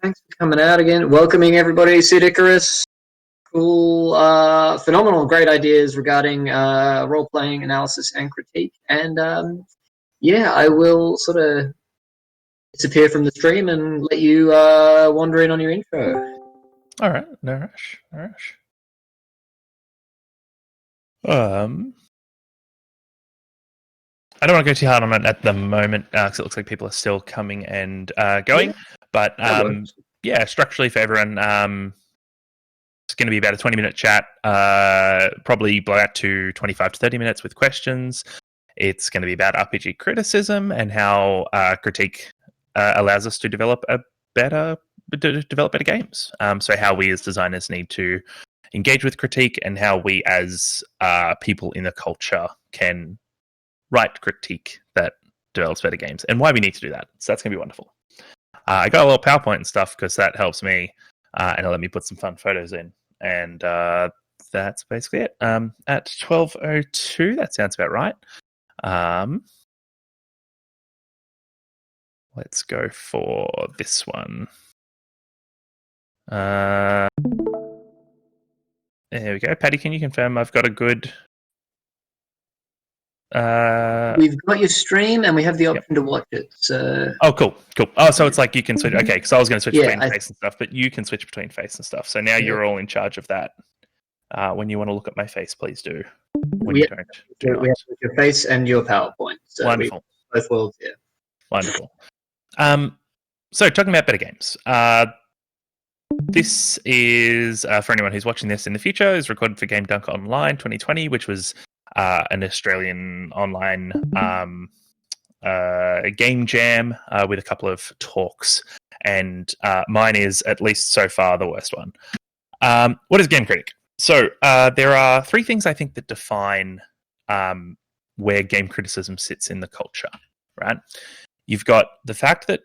Thanks for coming out again. Welcoming everybody, Sid Icarus. Cool, phenomenal, great ideas regarding role-playing analysis and critique. And I will sort of disappear from the stream and let you wander in on your intro. All right, no rush. I don't want to go too hard on it at the moment because it looks like people are still coming and going. Yeah. But structurally for everyone, it's going to be about a 20-minute chat, probably blow out to 25 to 30 minutes with questions. It's going to be about RPG criticism and how critique allows us to develop better games. So how we as designers need to engage with critique and how we as people in the culture can write critique that develops better games and why we need to do that. So that's going to be wonderful. I got a little PowerPoint and stuff because that helps me and it'll let me put some fun photos in. And that's basically it. At 12:02, that sounds about right. Let's go for this one. There we go. Paddy, can you confirm I've got a good... We've got your stream and we have the option to watch it. So cool. Oh, so it's like you can switch. Okay, because I was going to switch between face and stuff, but you can switch between face and stuff. So now you're all in charge of that. When you want to look at my face, please do. When you don't, we have your face and your PowerPoint. So wonderful. Both worlds here. Wonderful. So talking about better games. This is for anyone who's watching this in the future. Is recorded for Game Dunk Online 2020, which was an Australian online game jam with a couple of talks, and mine is, at least so far, the worst one. What is Game Critic? So there are three things I think that define where game criticism sits in the culture, right? You've got the fact that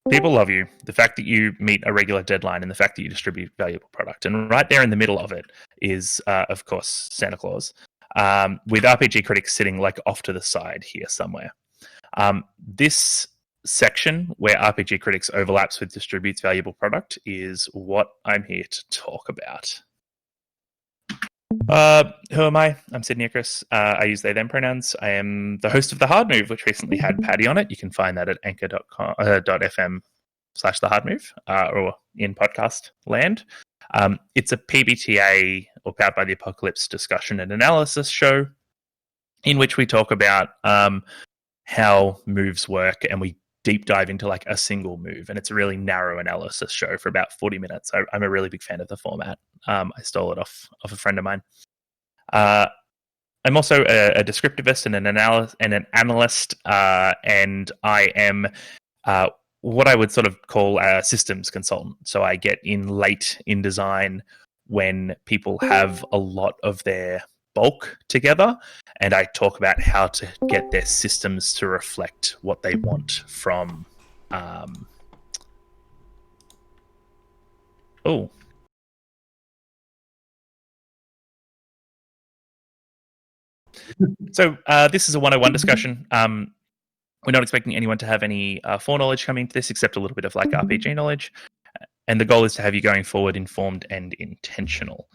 people love you, the fact that you meet a regular deadline, and the fact that you distribute valuable product. And right there in the middle of it is, of course, Santa Claus. With RPG critics sitting like off to the side here somewhere. This section where RPG critics overlaps with distributes valuable product is what I'm here to talk about. Who am I? I'm Sidney Icarus. I use they them pronouns. I am the host of The Hard Move, which recently had Paddy on it. You can find that at anchor.fm/thehardmove or in podcast land. It's a PBTA, or Powered by the Apocalypse, discussion and analysis show in which we talk about how moves work, and we deep dive into like a single move. And it's a really narrow analysis show for about 40 minutes. I'm a really big fan of the format. I stole it off a friend of mine. I'm also a descriptivist and an analyst, and I am... what I would sort of call a systems consultant. So I get in late in design when people have a lot of their bulk together, and I talk about how to get their systems to reflect what they want from... So this is a 101 discussion. We're not expecting anyone to have any foreknowledge coming into this, except a little bit of like RPG knowledge. And the goal is to have you going forward informed and intentional.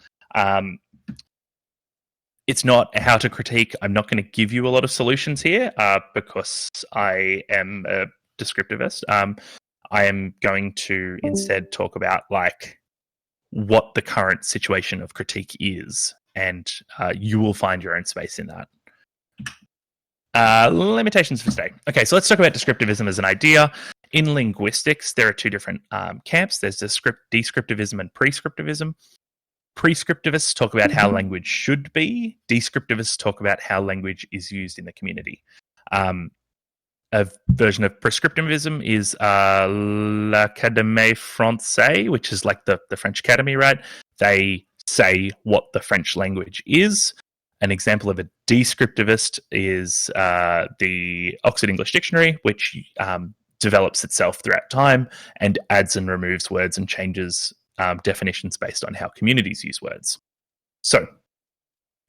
It's not how to critique. I'm not going to give you a lot of solutions here because I am a descriptivist. I am going to instead talk about like what the current situation of critique is, and you will find your own space in that. Limitations for today. Okay, so let's talk about descriptivism as an idea. In linguistics, there are two different camps. There's descriptivism and prescriptivism. Prescriptivists talk about how language should be. Descriptivists talk about how language is used in the community. A version of prescriptivism is l'Académie Française, which is like the French Academy, right? They say what the French language is. An example of a descriptivist is the Oxford English Dictionary, which develops itself throughout time and adds and removes words and changes definitions based on how communities use words. So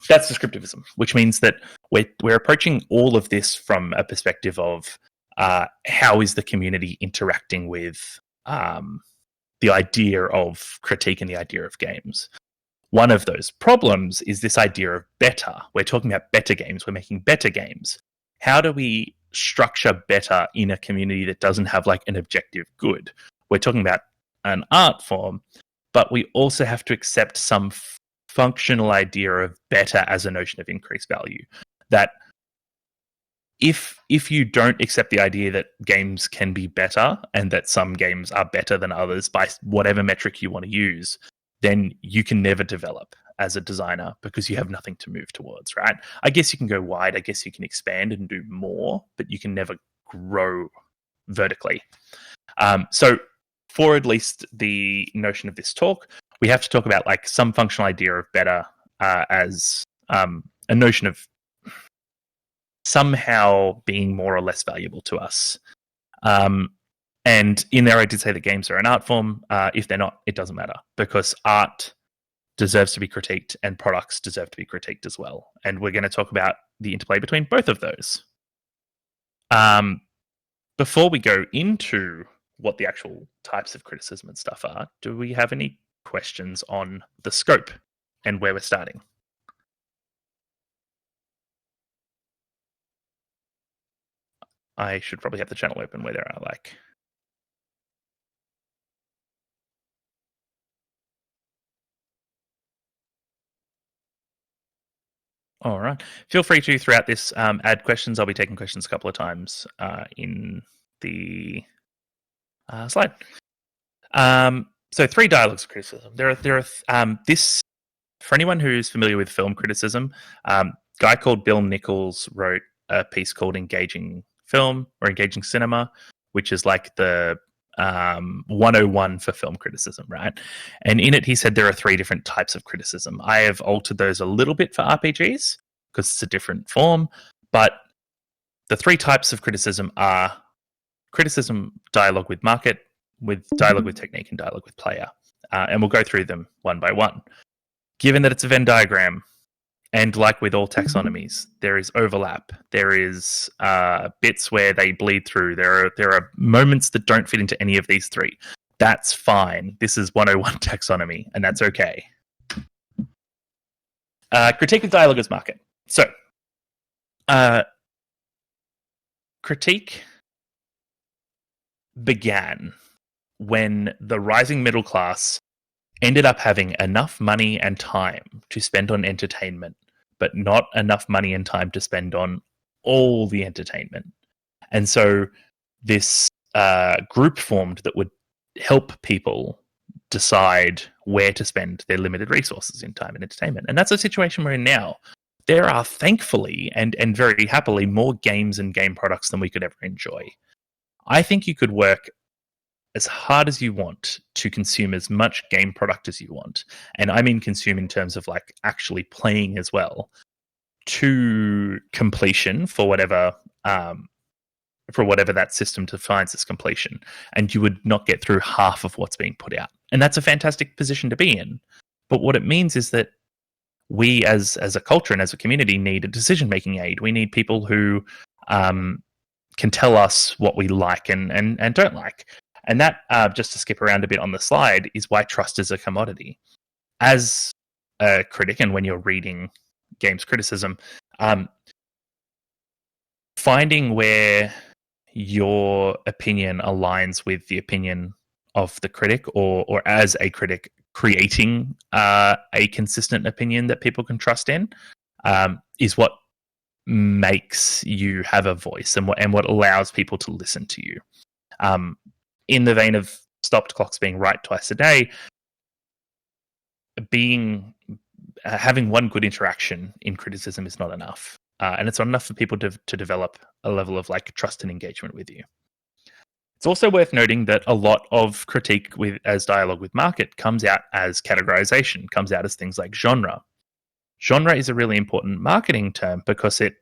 that's descriptivism, which means that we're approaching all of this from a perspective of how is the community interacting with the idea of critique and the idea of games. One of those problems is this idea of better. We're talking about better games. We're making better games. How do we structure better in a community that doesn't have like an objective good? We're talking about an art form, but we also have to accept some functional idea of better as a notion of increased value. That if you don't accept the idea that games can be better and that some games are better than others by whatever metric you want to use, then you can never develop as a designer because you have nothing to move towards, right? I guess you can go wide, I guess you can expand and do more, but you can never grow vertically. So for at least the notion of this talk, we have to talk about like some functional idea of better as a notion of somehow being more or less valuable to us. And in there, I did say that games are an art form. If they're not, it doesn't matter because art deserves to be critiqued and products deserve to be critiqued as well. And we're going to talk about the interplay between both of those. Before we go into what the actual types of criticism and stuff are, do we have any questions on the scope and where we're starting? I should probably have the channel open where there are like... All right. Feel free to, throughout this, add questions. I'll be taking questions a couple of times in the slide. So 3 dialogues of criticism. There are this, for anyone who's familiar with film criticism, guy called Bill Nichols wrote a piece called Engaging Film or Engaging Cinema, which is like the 101 for film criticism, right? And in it, he said there are 3 different types of criticism. I have altered those a little bit for RPGs because it's a different form, but the 3 types of criticism are criticism, dialogue with market, with dialogue with technique, and dialogue with player. And we'll go through them one by one. Given that it's a Venn diagram, and like with all taxonomies, there is overlap. There is bits where they bleed through. There are moments that don't fit into any of these 3. That's fine. This is 101 taxonomy, and that's okay. Critique with dialogue as market. So, critique began when the rising middle class ended up having enough money and time to spend on entertainment, but not enough money and time to spend on all the entertainment. And so this group formed that would help people decide where to spend their limited resources in time and entertainment. And that's the situation we're in now. There are thankfully and very happily more games and game products than we could ever enjoy. I think you could work as hard as you want to consume as much game product as you want. And I mean consume in terms of like actually playing as well, to completion for whatever that system defines as completion. And you would not get through half of what's being put out. And that's a fantastic position to be in. But what it means is that we as a culture and as a community need a decision-making aid. We need people who can tell us what we like and don't like. And that, just to skip around a bit on the slide, is why trust is a commodity. As a critic, and when you're reading games criticism, finding where your opinion aligns with the opinion of the critic, or as a critic, creating a consistent opinion that people can trust in, is what makes you have a voice and what allows people to listen to you. In the vein of stopped clocks being right twice a day, having one good interaction in criticism is not enough, and it's not enough for people to develop a level of like trust and engagement with you. It's also worth noting that a lot of critique as dialogue with market comes out as categorization, comes out as things like genre. Genre is a really important marketing term because it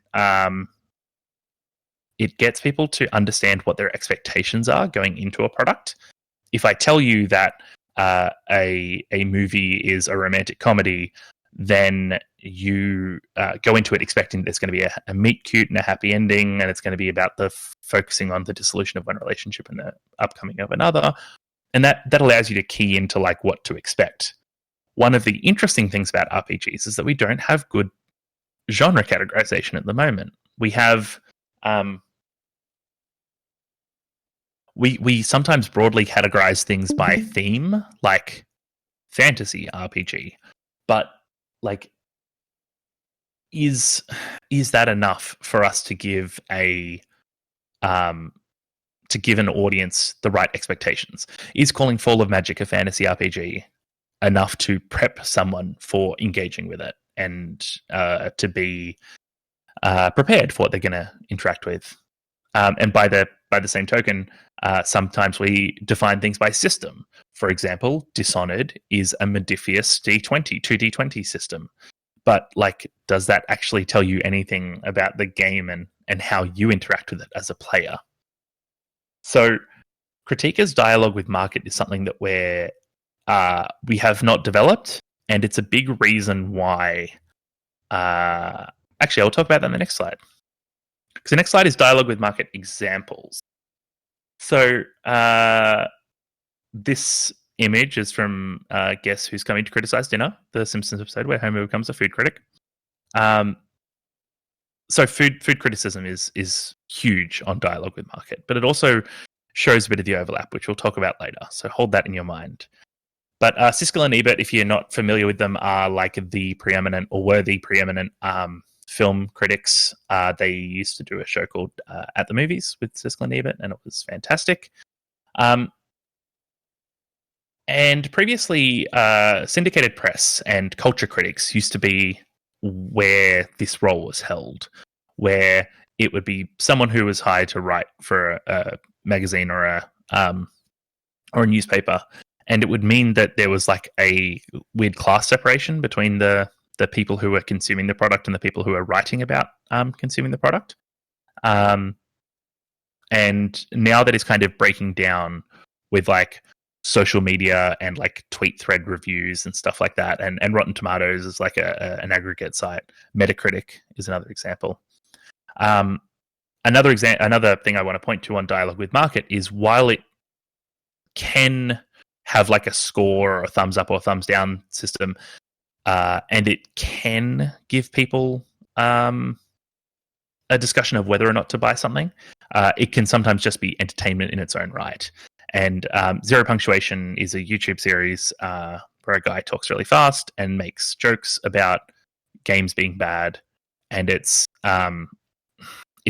gets people to understand what their expectations are going into a product. If I tell you that a movie is a romantic comedy, then you go into it expecting there's going to be a meet cute and a happy ending, and it's going to be about focusing on the dissolution of one relationship and the upcoming of another. and that allows you to key into like what to expect. One of the interesting things about RPGs is that we don't have good genre categorization at the moment. We have we sometimes broadly categorize things by theme, like fantasy RPG, but like is that enough for us to give an audience the right expectations? Is calling Fall of Magic a fantasy RPG enough to prep someone for engaging with it and to be prepared for what they're going to interact with? And by the same token, sometimes we define things by system. For example, Dishonored is a Modifius D20, 2D20 system. But like, does that actually tell you anything about the game and how you interact with it as a player? So Critica's dialogue with market is something that we have not developed, and it's a big reason why. Actually, I'll talk about that in the next slide. Because the next slide is dialogue with market examples. So this image is from Guess Who's Coming to Criticize Dinner, the Simpsons episode where Homer becomes a food critic. So food criticism is huge on dialogue with market, but it also shows a bit of the overlap, which we'll talk about later. So hold that in your mind. But Siskel and Ebert, if you're not familiar with them, are like the preeminent or were the preeminent film critics. They used to do a show called At the Movies with Siskel and Ebert, and it was fantastic. And previously, syndicated press and culture critics used to be where this role was held, where it would be someone who was hired to write for a magazine or a newspaper, and it would mean that there was like a weird class separation between the people who were consuming the product and the people who are writing about consuming the product. And now that is kind of breaking down with like social media and like tweet thread reviews and stuff like that. And Rotten Tomatoes is like an aggregate site. Metacritic is another example. Another thing I want to point to on dialogue with market is while it can have like a score or a thumbs up or thumbs down system, and it can give people a discussion of whether or not to buy something, it can sometimes just be entertainment in its own right. And Zero Punctuation is a YouTube series where a guy talks really fast and makes jokes about games being bad, and it's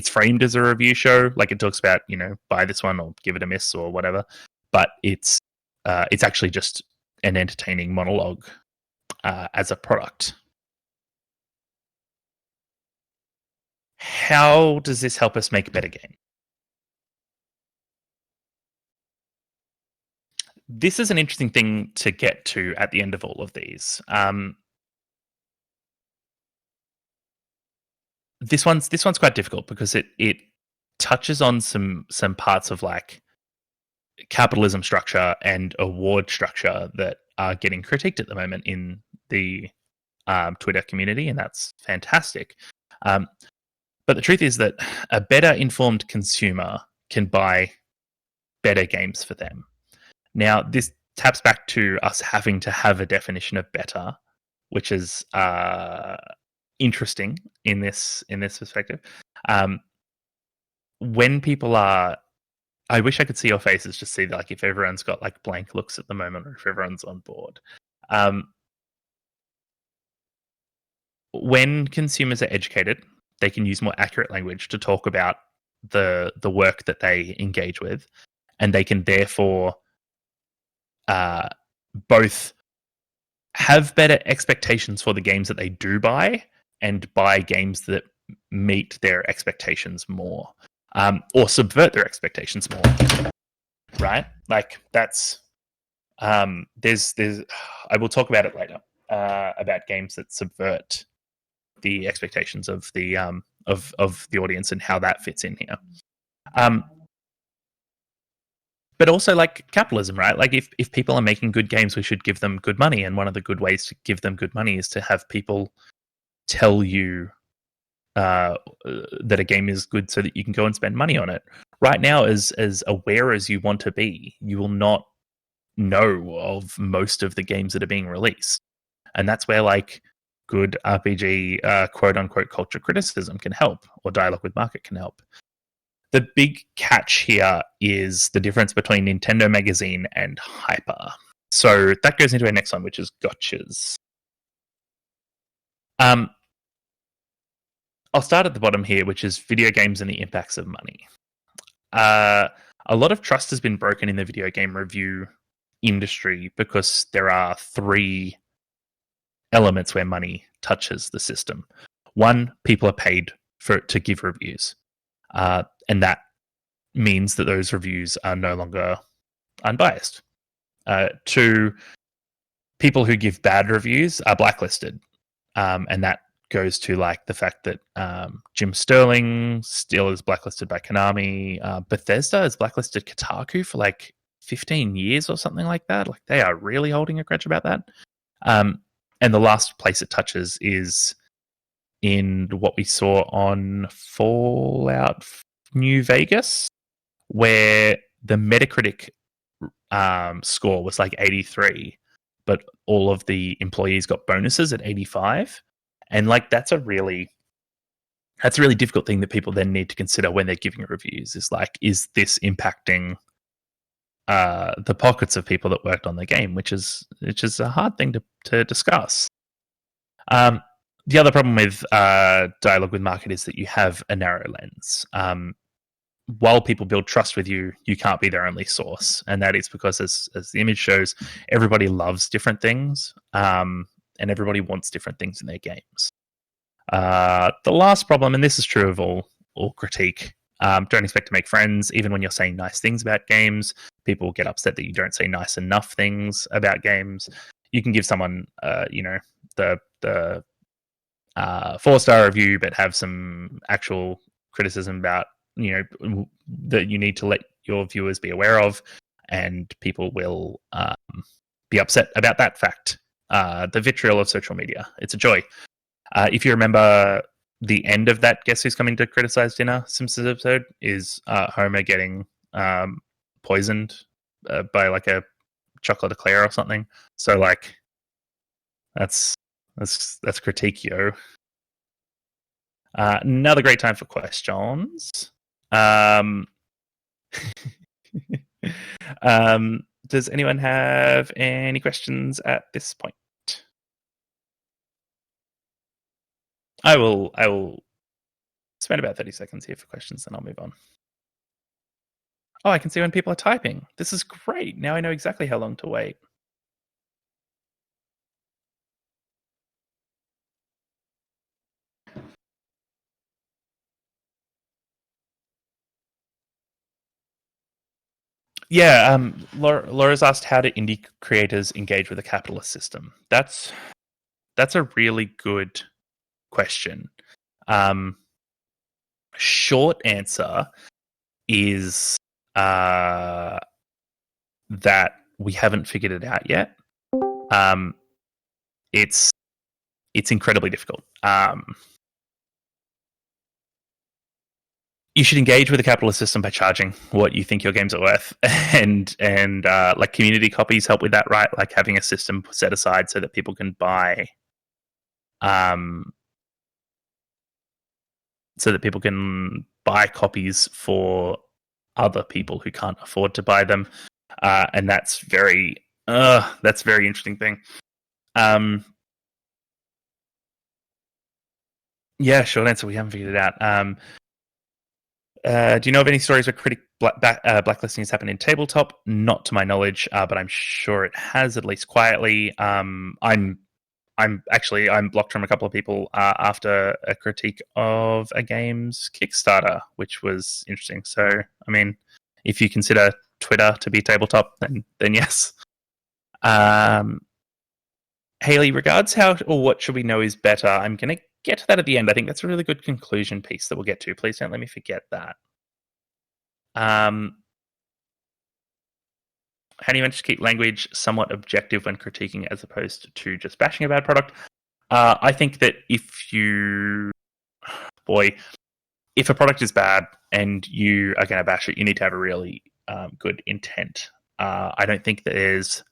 framed as a review show. Like it talks about, buy this one or give it a miss or whatever, but it's actually just an entertaining monologue as a product. How does this help us make better games? This is an interesting thing to get to at the end of all of these. This one's quite difficult because it touches on some parts of like capitalism structure and award structure that are getting critiqued at the moment in the Twitter community, and that's fantastic. But the truth is that a better informed consumer can buy better games for them. Now, this taps back to us having to have a definition of better, which is interesting in this perspective. When people are, I wish I could see your faces, just see like if everyone's got like blank looks at the moment or if everyone's on board. When consumers are educated, they can use more accurate language to talk about the work that they engage with, and they can therefore both have better expectations for the games that they do buy and buy games that meet their expectations more, or subvert their expectations more, right? Like that's there's I will talk about it later about games that subvert the expectations of the audience and how that fits in here. But also like capitalism, right? Like if people are making good games, we should give them good money. And one of the good ways to give them good money is to have people tell you that a game is good so that you can go and spend money on it. Right now, as aware as you want to be, you will not know of most of the games that are being released. And that's where like good RPG quote unquote culture criticism can help, or dialogue with market can help. The big catch here is the difference between Nintendo Magazine and Hyper. So that goes into our next one, which is GOTCHAS. I'll start at the bottom here, which is video games and the impacts of money. A lot of trust has been broken in the video game review industry because there are three elements where money touches the system. One, people are paid to give reviews, and that means that those reviews are no longer unbiased. Two, people who give bad reviews are blacklisted, and that goes to like the fact that Jim Sterling still is blacklisted by Konami. Bethesda is blacklisted Kotaku for like 15 years or something like that. Like they are really holding a grudge about that. And the last place it touches is in what we saw on Fallout New Vegas, where the Metacritic score was like 83, but all of the employees got bonuses at 85. And like that's a really difficult thing that people then need to consider when they're giving reviews. Is like, is this impacting the pockets of people that worked on the game, which is a hard thing to discuss. The other problem with dialogue with market is that you have a narrow lens. While people build trust with you, you can't be their only source, and that is because, as the image shows, everybody loves different things, and everybody wants different things in their games. The last problem, and this is true of all critique, don't expect to make friends. Even when you're saying nice things about games, people get upset that you don't say nice enough things about games. You can give someone, the 4-star review, but have some actual criticism about, that you need to let your viewers be aware of, and people will be upset about that fact. The vitriol of social media. It's a joy. If you remember, the end of that Guess Who's Coming to Criticize Dinner Simpsons episode is Homer getting poisoned by like a chocolate eclair or something. So like that's critique, yo. Another great time for questions. Does anyone have any questions at this point? I will spend about 30 seconds here for questions, then I'll move on. Oh, I can see when people are typing. This is great. Now I know exactly how long to wait. Yeah, Laura's asked, how do indie creators engage with a capitalist system? That's a really good question. Short answer is that we haven't figured it out yet. It's incredibly difficult. You should engage with the capitalist system by charging what you think your games are worth, and like community copies help with that, right? Like having a system set aside so that people can buy, copies for other people who can't afford to buy them, and that's very interesting thing. Yeah, short answer, we haven't figured it out. Do you know of any stories where critic blacklisting has happened in tabletop? Not to my knowledge, but I'm sure it has, at least quietly. I'm blocked from a couple of people after a critique of a game's Kickstarter, which was interesting. So, I mean, if you consider Twitter to be tabletop, then yes. Haley, regards how or what should we know is better? I'm going to get to that at the end. I think that's a really good conclusion piece that we'll get to. Please don't let me forget that. How do you manage to keep language somewhat objective when critiquing as opposed to just bashing a bad product? I think that if a product is bad and you are going to bash it, you need to have a really good intent. I don't think there's.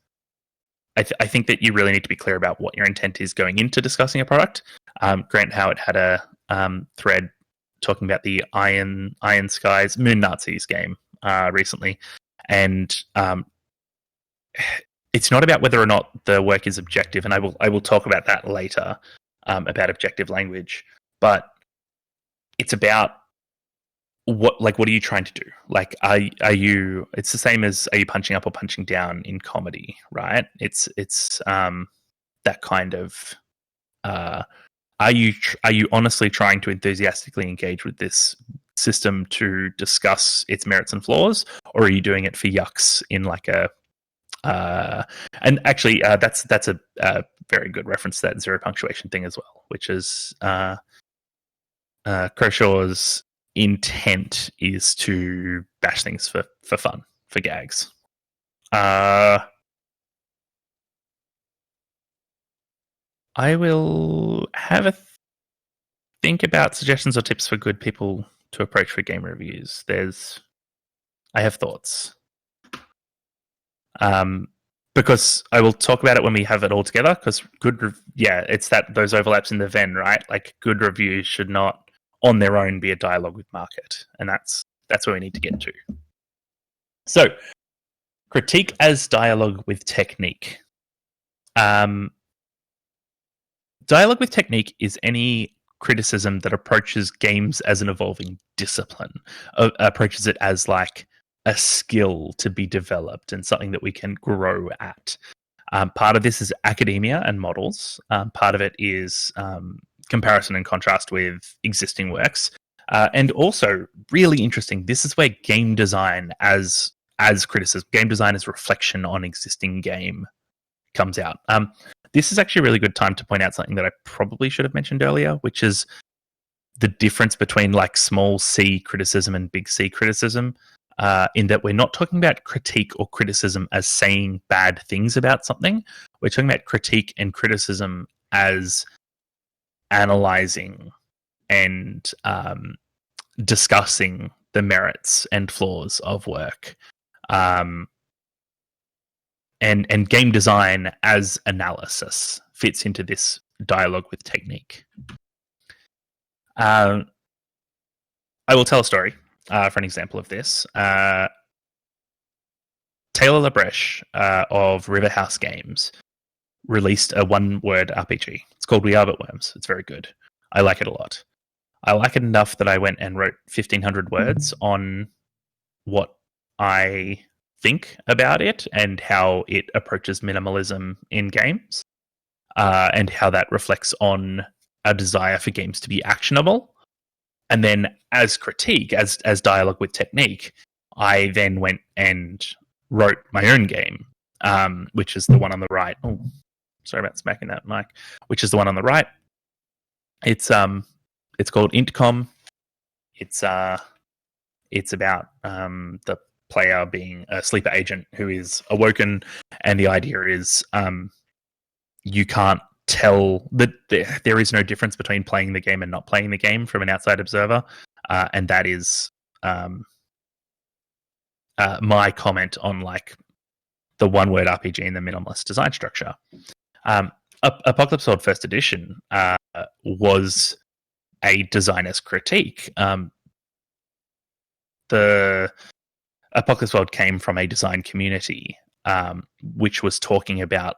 I think that you really need to be clear about what your intent is going into discussing a product. Grant Howard had a thread talking about the Iron Skies Moon Nazis game recently, and it's not about whether or not the work is objective, and I will talk about that later about objective language, but it's about what are you trying to do? Like, are you? It's the same as, are you punching up or punching down in comedy, right? It's that kind of. Are you honestly trying to enthusiastically engage with this system to discuss its merits and flaws, or are you doing it for yucks in like a? And actually, that's a very good reference to that zero punctuation thing as well, which is Crowshaw's intent is to bash things for fun, for gags. I will have a think about suggestions or tips for good people to approach for game reviews. I have thoughts. Because I will talk about it when we have it all together. Because it's those overlaps in the Venn, right? Like, good reviews should not, on their own, be a dialogue with market, and that's where we need to get to. So, critique as dialogue with technique. Dialogue with technique is any criticism that approaches games as an evolving discipline, approaches it as like a skill to be developed and something that we can grow at. Part of this is academia and models. Part of it is comparison and contrast with existing works. And also, really interesting, this is where game design as criticism, game design as reflection on existing game comes out. This is actually a really good time to point out something that I probably should have mentioned earlier, which is the difference between like small c criticism and big C criticism, in that we're not talking about critique or criticism as saying bad things about something. We're talking about critique and criticism as analyzing and discussing the merits and flaws of work. And game design as analysis fits into this dialogue with technique. I will tell a story for an example of this. Taylor Labreche of River House Games released a one-word RPG. It's called We Are But Worms. It's very good. I like it a lot. I like it enough that I went and wrote 1,500 words on what I think about it and how it approaches minimalism in games, and how that reflects on a desire for games to be actionable. And then as critique, as dialogue with technique, I then went and wrote my own game, which is the one on the right. Oh, sorry about smacking that mic. Which is the one on the right. It's called Intercom. It's about the player being a sleeper agent who is awoken, and the idea is you can't tell that there is no difference between playing the game and not playing the game from an outside observer, and that is my comment on like the one-word RPG and the minimalist design structure. Apocalypse World First Edition was a designer's critique. The Apocalypse World came from a design community, which was talking about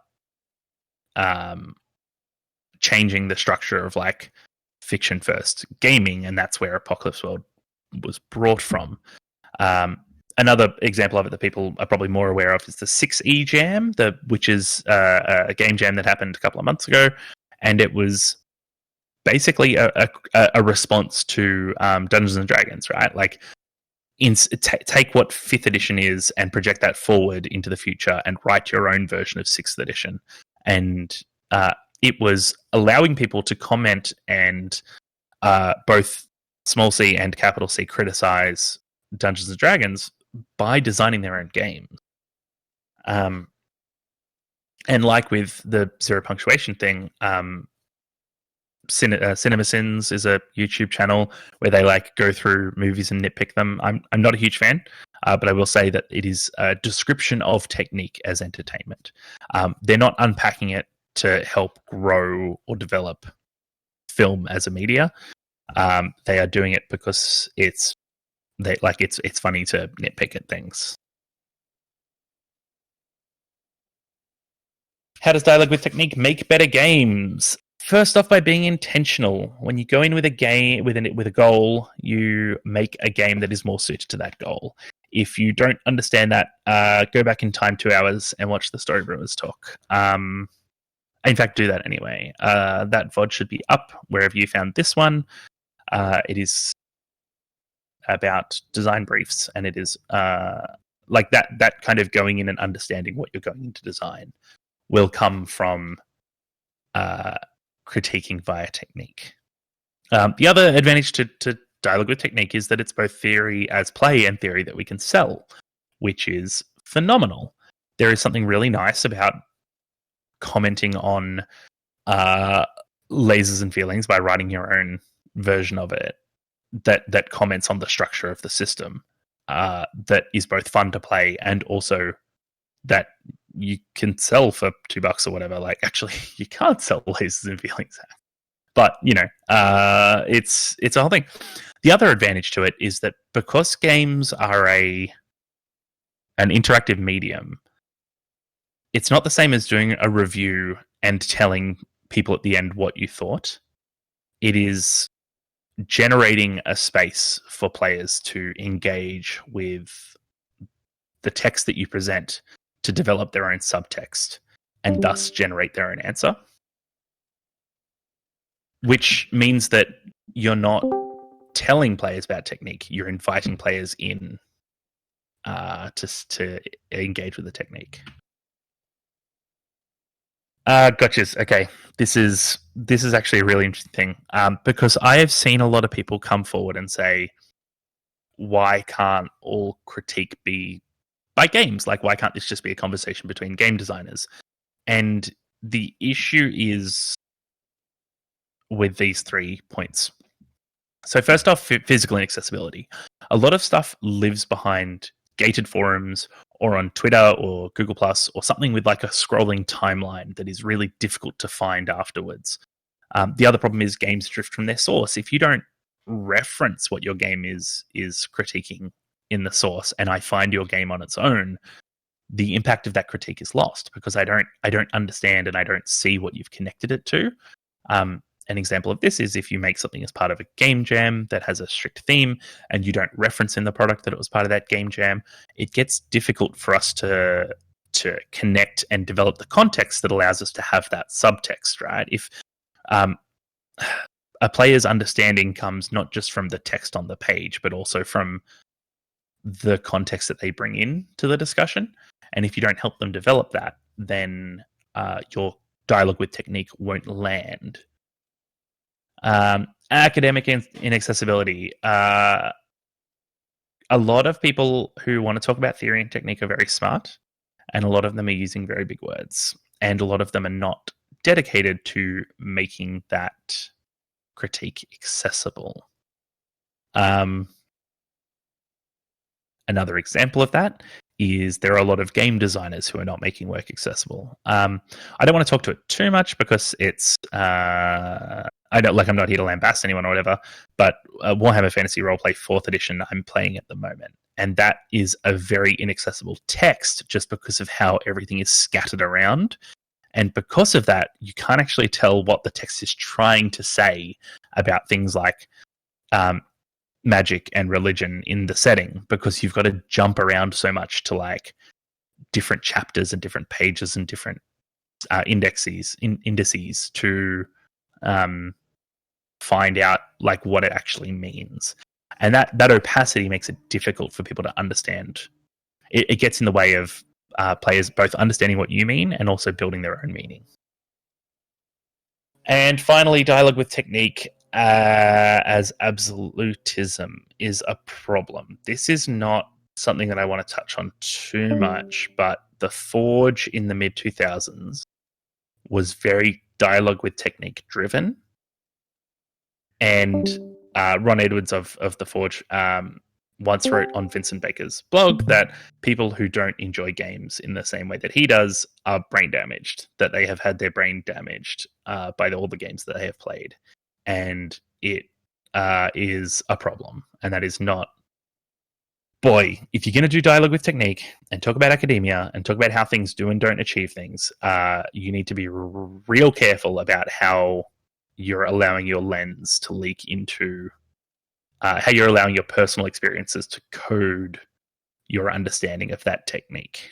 changing the structure of like fiction first gaming, and that's where Apocalypse World was brought from. Another example of it that people are probably more aware of is the 6E Jam, which is a game jam that happened a couple of months ago, and it was basically a response to Dungeons and Dragons, right? Like, take what 5th edition is and project that forward into the future and write your own version of 6th edition. And it was allowing people to comment and both small c and capital C criticize Dungeons and Dragons by designing their own games. And like with the zero punctuation thing, CinemaSins is a YouTube channel where they like go through movies and nitpick them. I'm not a huge fan. but I will say that it is a description of technique as entertainment. They're not unpacking it to help grow or develop film as a media. They are doing it because it's funny to nitpick at things. How does dialogue with technique make better games? First off, by being intentional. When you go in with a game with a goal, you make a game that is more suited to that goal. If you don't understand that, go back in time 2 hours and watch the Story Brewers talk. In fact, do that anyway. That VOD should be up wherever you found this one. It is about design briefs, and it is like that kind of going in and understanding what you're going into design will come from critiquing via technique. The other advantage to dialogue with technique is that it's both theory as play and theory that we can sell, which is phenomenal. There is something really nice about commenting on lasers and feelings by writing your own version of it that comments on the structure of the system, that is both fun to play and also that you can sell for $2 or whatever. Like, actually, you can't sell lasers and feelings, but it's a whole thing. The other advantage to it is that because games are an interactive medium, it's not the same as doing a review and telling people at the end what you thought. It is generating a space for players to engage with the text that you present, to develop their own subtext and thus generate their own answer. Which means that you're not telling players about technique, you're inviting players in to engage with the technique. Gotchas. Okay, this is actually a really interesting thing, because I have seen a lot of people come forward and say, why can't all critique be by games? Like, why can't this just be a conversation between game designers? And the issue is with these 3 points. So first off, physical inaccessibility. A lot of stuff lives behind gated forums or on Twitter or Google Plus or something with like a scrolling timeline that is really difficult to find afterwards. The other problem is games drift from their source. If you don't reference what your game is critiquing in the source, and I find your game on its own, the impact of that critique is lost because I don't understand and I don't see what you've connected it to. An example of this is if you make something as part of a game jam that has a strict theme and you don't reference in the product that it was part of that game jam, it gets difficult for us to connect and develop the context that allows us to have that subtext, right? If a player's understanding comes not just from the text on the page, but also from the context that they bring in to the discussion. And if you don't help them develop that, then your dialogue with technique won't land. Academic inaccessibility. A lot of people who want to talk about theory and technique are very smart, and a lot of them are using very big words, and a lot of them are not dedicated to making that critique accessible. Another example of that is there are a lot of game designers who are not making work accessible. I don't want to talk to it too much because it's I'm not here to lambast anyone or whatever, but Warhammer Fantasy Roleplay 4th edition I'm playing at the moment, and that is a very inaccessible text just because of how everything is scattered around. And because of that, you can't actually tell what the text is trying to say about things like magic and religion in the setting, because you've got to jump around so much to like different chapters and different pages and different indices to find out like what it actually means. And that opacity makes it difficult for people to understand. It gets in the way of players both understanding what you mean and also building their own meaning. And finally, dialogue with technique as absolutism is a problem. This is not something that I want to touch on too much, but the Forge in the mid-2000s was very dialogue with technique driven. And Ron Edwards of the Forge once wrote on Vincent Baker's blog that people who don't enjoy games in the same way that he does are brain damaged, that they have had their brain damaged by all the games that they have played. And it is a problem. And that is not... Boy, if you're going to do dialogue with technique and talk about academia and talk about how things do and don't achieve things, you need to be real careful about how you're allowing your lens to leak into... how you're allowing your personal experiences to code your understanding of that technique.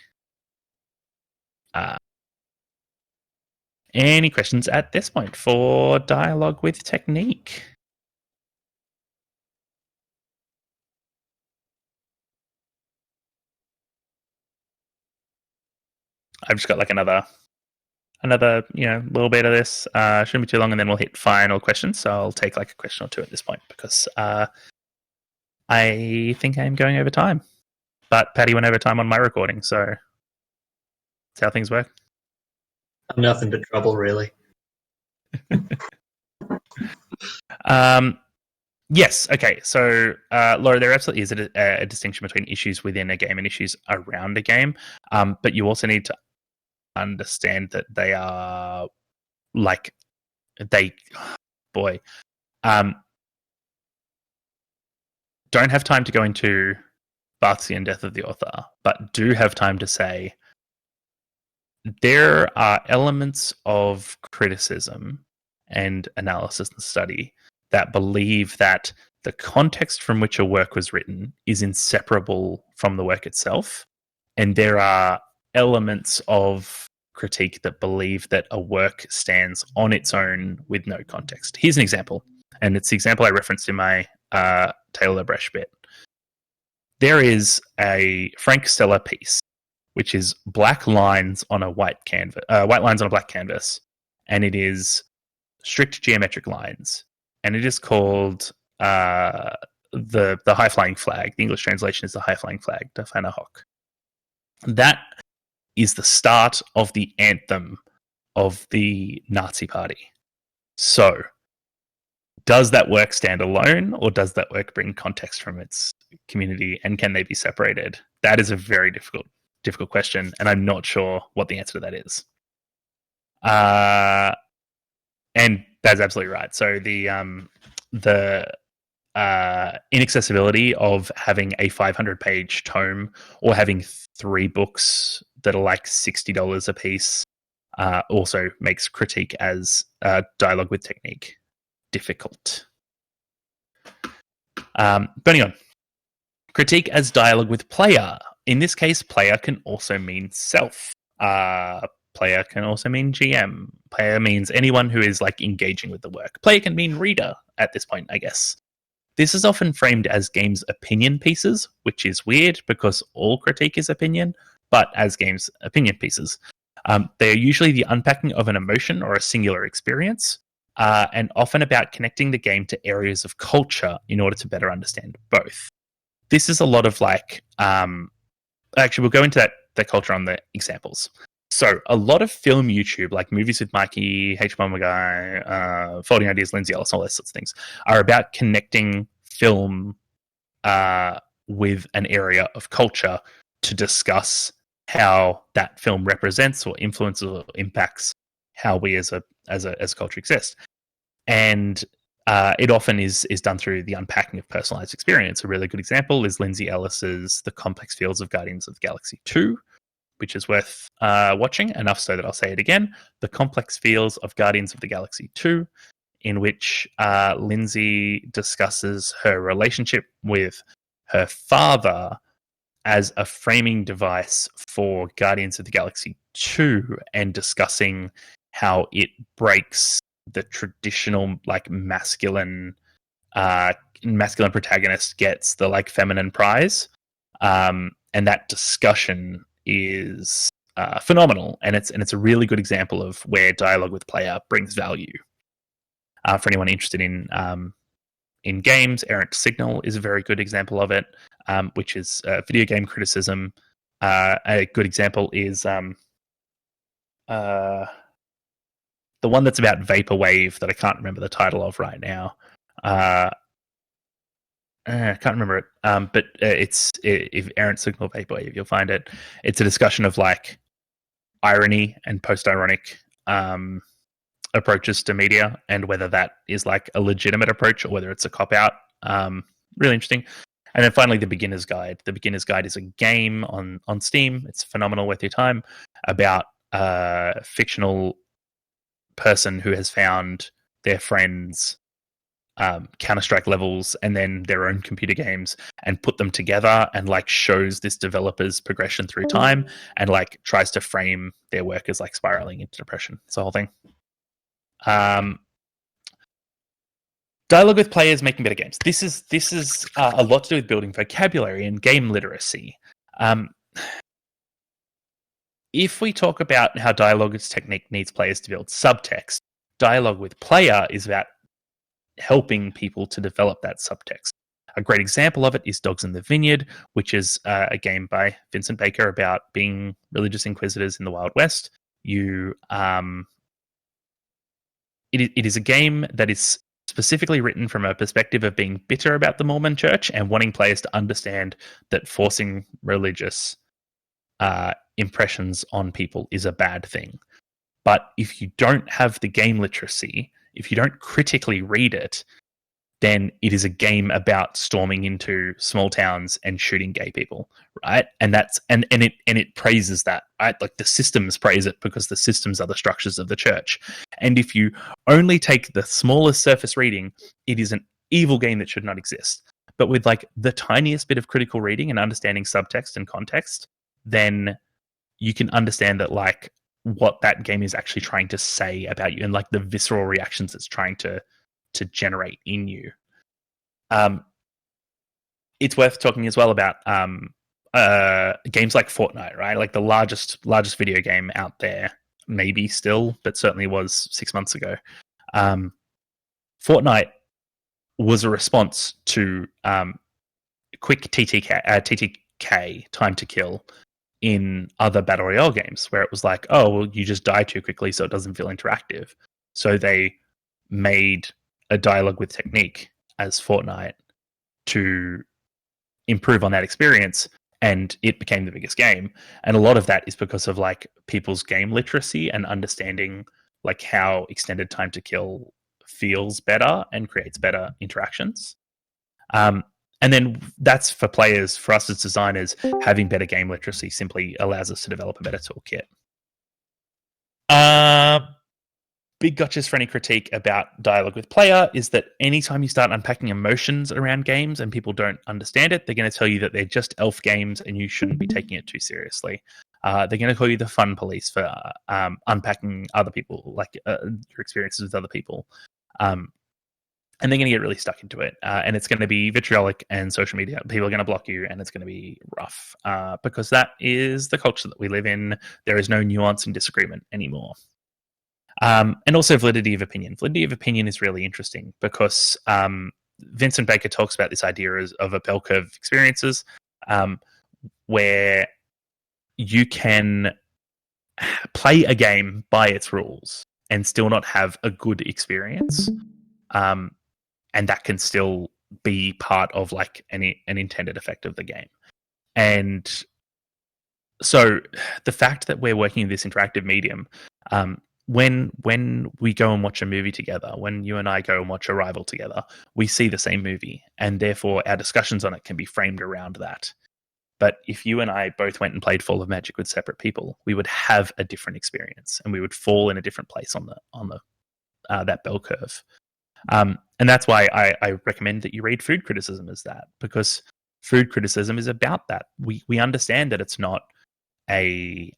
Any questions at this point for dialogue with technique? I've just got like another little bit of this. Shouldn't be too long, and then we'll hit final questions. So I'll take like a question or two at this point because I think I'm going over time. But Patty went over time on my recording, so that's how things work. I'm nothing but trouble, really. Yes. Okay. So, Laura, there absolutely is a distinction between issues within a game and issues around a game. But you also need to understand that they are like don't have time to go into Barthian death of the author, but do have time to say there are elements of criticism and analysis and study that believe that the context from which a work was written is inseparable from the work itself. And there are elements of critique that believe that a work stands on its own with no context. Here's an example, and it's the example I referenced in my Taylor Bresch bit. There is a Frank Stella piece, which is black lines on a white lines on a black canvas, and it is strict geometric lines, and it is called the high flying flag. The English translation is the high flying flag, Der Feine Hock. That is the start of the anthem of the Nazi Party. So, does that work stand alone, or does that work bring context from its community, and can they be separated? That is a very difficult question, and I'm not sure what the answer to that is. And that's absolutely right. So the inaccessibility of having a 500-page tome or having 3 books that are like $60 a piece also makes critique as dialogue with technique difficult. Burning on. Critique as dialogue with player. In this case, player can also mean self. Player can also mean GM. Player means anyone who is like engaging with the work. Player can mean reader at this point, I guess. This is often framed as games' opinion pieces, which is weird because all critique is opinion, but as games' opinion pieces. They are usually the unpacking of an emotion or a singular experience, and often about connecting the game to areas of culture in order to better understand both. This is a lot of like... actually, we'll go into that culture on the examples. So a lot of film YouTube, like Movies with Mikey, H. Mama Guy, Folding Ideas, Lindsay Ellis, all those sorts of things, are about connecting film with an area of culture to discuss how that film represents or influences or impacts how we as a culture exist. And it often is done through the unpacking of personalized experience. A really good example is Lindsay Ellis's The Complex Fields of Guardians of the Galaxy 2, which is worth watching, enough so that I'll say it again. The Complex Fields of Guardians of the Galaxy 2, in which Lindsay discusses her relationship with her father as a framing device for Guardians of the Galaxy 2, and discussing how it breaks the traditional like masculine protagonist gets the like feminine prize, and that discussion is phenomenal, and it's a really good example of where dialogue with player brings value. For anyone interested in games, Errant Signal is a very good example of it, which is video game criticism. A good example is the one that's about vaporwave that I can't remember the title of right now. I can't remember it. But if Errant Signal Vaporwave, you'll find it. It's a discussion of like irony and post-ironic approaches to media, and whether that is like a legitimate approach or whether it's a cop-out. Really interesting. And then finally, the Beginner's Guide. The Beginner's Guide is a game on Steam. It's phenomenal, worth your time, about a fictional person who has found their friends' Counter-Strike levels and then their own computer games and put them together, and like shows this developer's progression through time, and like tries to frame their work as like spiraling into depression. It's the whole thing. Dialogue with players making better games. This is a lot to do with building vocabulary and game literacy. If we talk about how dialogue as technique needs players to build subtext, dialogue with player is about helping people to develop that subtext. A great example of it is Dogs in the Vineyard, which is a game by Vincent Baker about being religious inquisitors in the Wild West. It is a game that is specifically written from a perspective of being bitter about the Mormon Church and wanting players to understand that forcing religious impressions on people is a bad thing. But if you don't have the game literacy, if you don't critically read it, then it is a game about storming into small towns and shooting gay people, right? And that's and it praises that, right? Like the systems praise it because the systems are the structures of the church. And if you only take the smallest surface reading, it is an evil game that should not exist. But with like the tiniest bit of critical reading and understanding subtext and context, then you can understand that like what that game is actually trying to say about you and like the visceral reactions it's trying to generate in you. It's worth talking as well about games like Fortnite, right? Like the largest video game out there, maybe still, but certainly was 6 months ago. Fortnite was a response to quick TTK, time to kill, in other Battle Royale games, where it was like, oh, well, you just die too quickly, so it doesn't feel interactive. So they made a dialogue with technique as Fortnite to improve on that experience, and it became the biggest game. And a lot of that is because of like people's game literacy and understanding like how extended time to kill feels better and creates better interactions. And then that's for players. For us as designers, having better game literacy simply allows us to develop a better toolkit. Big gotchas for any critique about dialogue with player is that anytime you start unpacking emotions around games and people don't understand it, they're going to tell you that they're just elf games and you shouldn't be taking it too seriously. They're going to call you the fun police for unpacking other people, like your experiences with other people. And they're going to get really stuck into it. And it's going to be vitriolic and social media. People are going to block you and it's going to be rough because that is the culture that we live in. There is no nuance and disagreement anymore. And also validity of opinion. Validity of opinion is really interesting because Vincent Baker talks about this idea of a bell curve of experiences where you can play a game by its rules and still not have a good experience. And that can still be part of like an intended effect of the game. And so the fact that we're working in this interactive medium, when we go and watch a movie together, when you and I go and watch Arrival together, we see the same movie, and therefore our discussions on it can be framed around that. But if you and I both went and played Fall of Magic with separate people, we would have a different experience, and we would fall in a different place on the that bell curve. And that's why I recommend that you read food criticism as that, because food criticism is about that. We understand that it's not an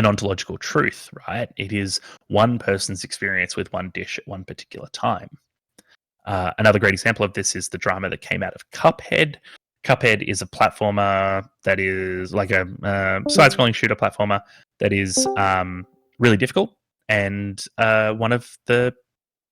ontological truth, right? It is one person's experience with one dish at one particular time. Another great example of this is the drama that came out of Cuphead. Cuphead is a platformer that is like a side-scrolling shooter platformer that is really difficult. And one of the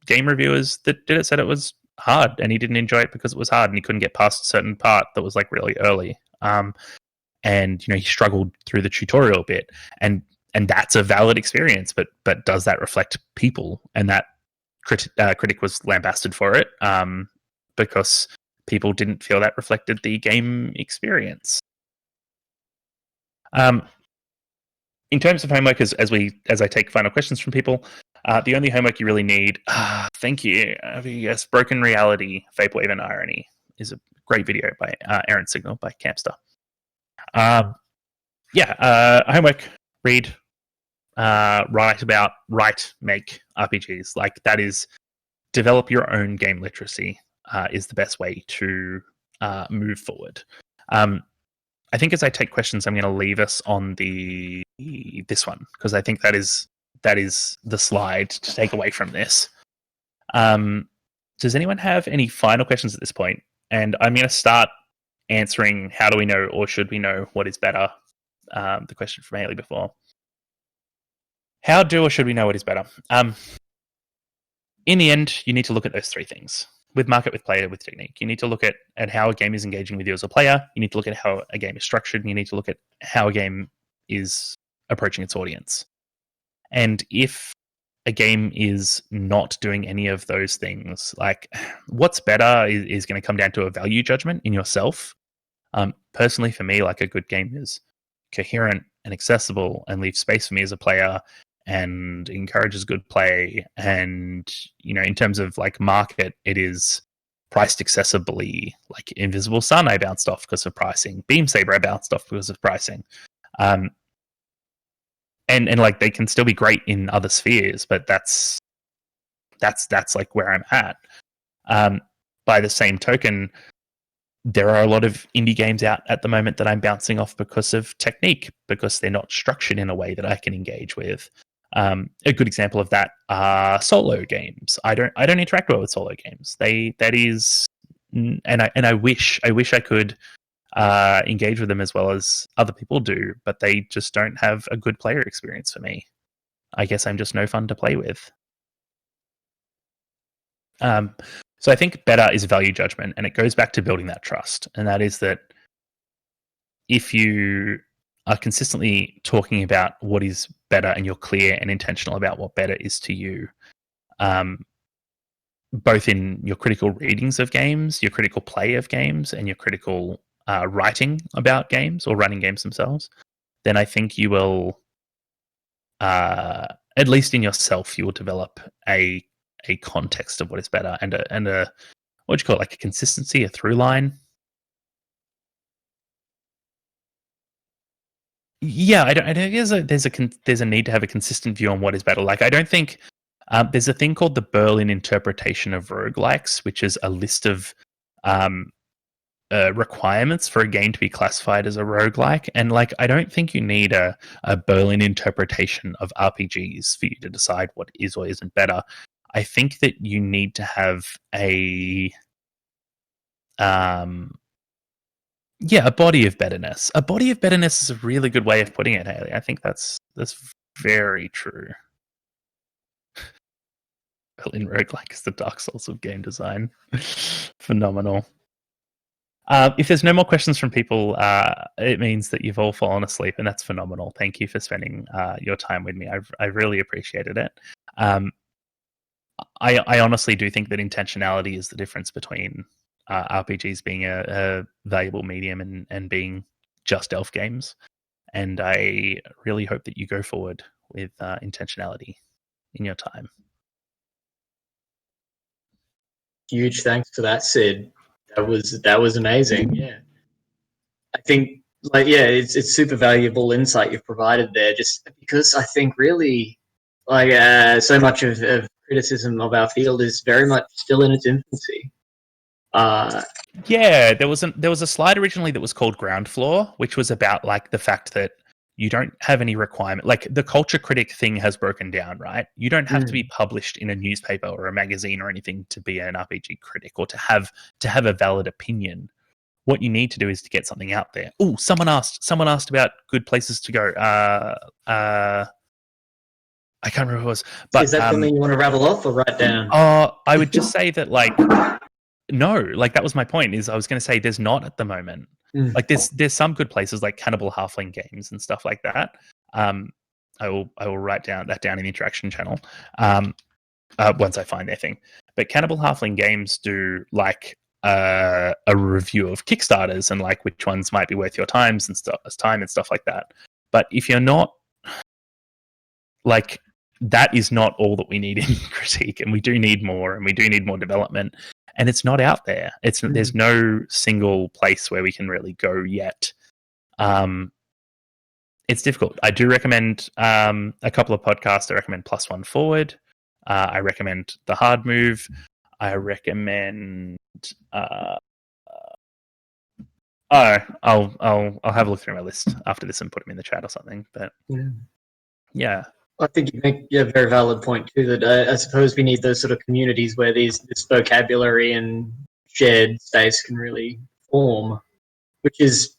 game reviewers that did it said it was hard, and he didn't enjoy it because it was hard, and he couldn't get past a certain part that was like really early. And he struggled through the tutorial bit, and that's a valid experience. But does that reflect people? And that critic was lambasted for it because people didn't feel that reflected the game experience. In terms of homework, as I take final questions from people, the only homework you really need, thank you, yes, Broken Reality, Vaporwave and Irony is a great video by Aaron Signal by Campster. Homework, read, write, make RPGs. Like, that is, develop your own game literacy is the best way to move forward. I think as I take questions, I'm going to leave us on this one, because I think that is the slide to take away from this. Does anyone have any final questions at this point? And I'm going to start answering, how do we know, or should we know, what is better? The question from Haley before. How do or should we know what is better? In the end, you need to look at those three things. With market, with player, with technique. You need to look at how a game is engaging with you as a player. You need to look at how a game is structured. And you need to look at how a game is approaching its audience. And if a game is not doing any of those things, like, what's better is going to come down to a value judgment in yourself. Personally, for me, like, a good game is coherent and accessible and leaves space for me as a player and encourages good play. And, in terms of like market, it is priced accessibly. Like Invisible Sun, I bounced off because of pricing. Beam Saber, I bounced off because of pricing. And like, they can still be great in other spheres, but that's like where I'm at. By the same token, there are a lot of indie games out at the moment that I'm bouncing off because of technique, because they're not structured in a way that I can engage with. A good example of that are solo games. I don't interact well with solo games. I wish I could engage with them as well as other people do, but they just don't have a good player experience for me. I guess I'm just no fun to play with. So I think better is value judgment, and it goes back to building that trust. And that is that if you are consistently talking about what is better and you're clear and intentional about what better is to you, both in your critical readings of games, your critical play of games, and your critical writing about games or running games themselves, then I think you will, at least in yourself, you will develop a context of what is better and a what do you call it, like a consistency, a through line. Yeah, I don't think there's a need to have a consistent view on what is better. Like, I don't think there's a thing called the Berlin interpretation of roguelikes, which is a list of requirements for a game to be classified as a roguelike. And like, I don't think you need a Berlin interpretation of RPGs for you to decide what is or isn't better. I think that you need to have a body of betterness. A body of betterness is a really good way of putting it, Haley. I think that's very true. Berlin roguelike is the Dark Souls of game design. Phenomenal. If there's no more questions from people, it means that you've all fallen asleep, and that's phenomenal. Thank you for spending your time with me. I've really appreciated it. I honestly do think that intentionality is the difference between RPGs being a valuable medium and being just elf games. And I really hope that you go forward with intentionality in your time. Huge thanks for that, Sid. That was amazing. Yeah, I think it's super valuable insight you've provided there. Just because I think really so much of criticism of our field is very much still in its infancy. Yeah, there was a slide originally that was called Ground Floor, which was about like the fact that you don't have any requirement. Like, the culture critic thing has broken down, right? You don't have to be published in a newspaper or a magazine or anything to be an RPG critic or to have a valid opinion. What you need to do is to get something out there. Oh, someone asked about good places to go. I can't remember who it was. But is that something you want to rattle off or write down? I would just say that, like, no, like, that was my point. Is I was going to say there's not at the moment. Like, there's some good places like Cannibal Halfling Games and stuff like that. I will write that down in the interaction channel once I find their thing. But Cannibal Halfling Games do like a review of Kickstarters and like which ones might be worth your time and stuff like that. But if you're not like, that is not all that we need in critique, and we do need more, and we do need more development, and it's not out there. There's no single place where we can really go yet. It's difficult. I do recommend a couple of podcasts. I recommend Plus One Forward. I recommend The Hard Move. I recommend. I'll have a look through my list after this and put them in the chat or something. But yeah. I think you make a very valid point too. That I suppose we need those sort of communities where this vocabulary and shared space can really form. Which is,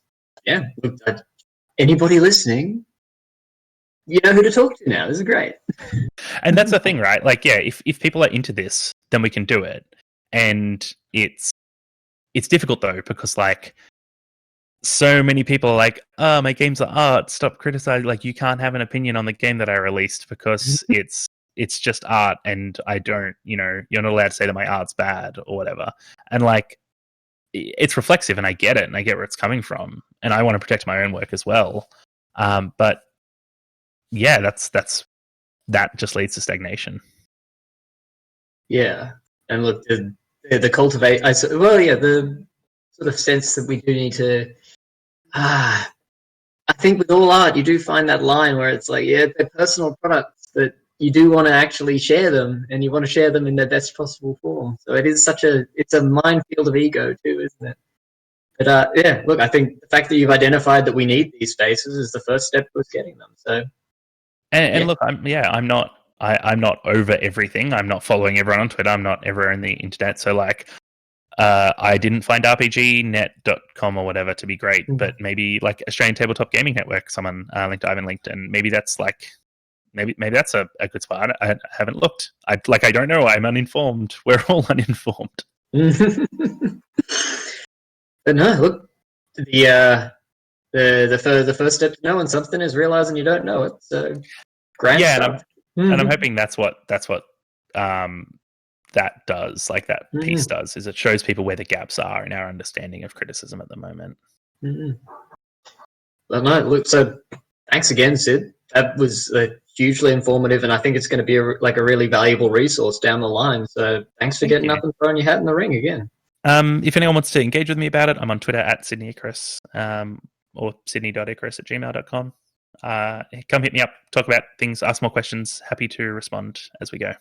look, anybody listening, you know who to talk to now. This is great. And that's the thing, right? Like, if people are into this, then we can do it. And it's difficult though, because like, so many people are like, oh, my games are art, stop criticizing. Like, you can't have an opinion on the game that I released because it's just art, and I don't, you're not allowed to say that my art's bad or whatever. And like, it's reflexive, and I get it, and I get where it's coming from, and I want to protect my own work as well. But yeah, that just leads to stagnation. Yeah, and look, the sort of sense that we do need to. I think with all art, you do find that line where it's like, they're personal products, but you do want to actually share them, and you want to share them in their best possible form. So it's a minefield of ego too, isn't it? But look, I think the fact that you've identified that we need these spaces is the first step towards getting them. So, and look, I'm not over everything. I'm not following everyone on Twitter. I'm not ever on the internet. So like, I didn't find RPGnet.com or whatever to be great, but maybe like Australian Tabletop Gaming Network, someone Ivan linked, and maybe that's like, maybe that's a good spot. I haven't looked. I don't know. I'm uninformed. We're all uninformed. But no, look, the first step to knowing something is realizing you don't know it. So, grand stuff. And I'm hoping that's what that does, like that piece does, is it shows people where the gaps are in our understanding of criticism at the moment. Well, no, look, so thanks again, Sid. That was hugely informative, and I think it's going to be a really valuable resource down the line. So thanks for getting up and throwing your hat in the ring again. If anyone wants to engage with me about it, I'm on Twitter at Sidney Icarus, or sydney.icarus@gmail.com. Come hit me up, talk about things, ask more questions. Happy to respond as we go.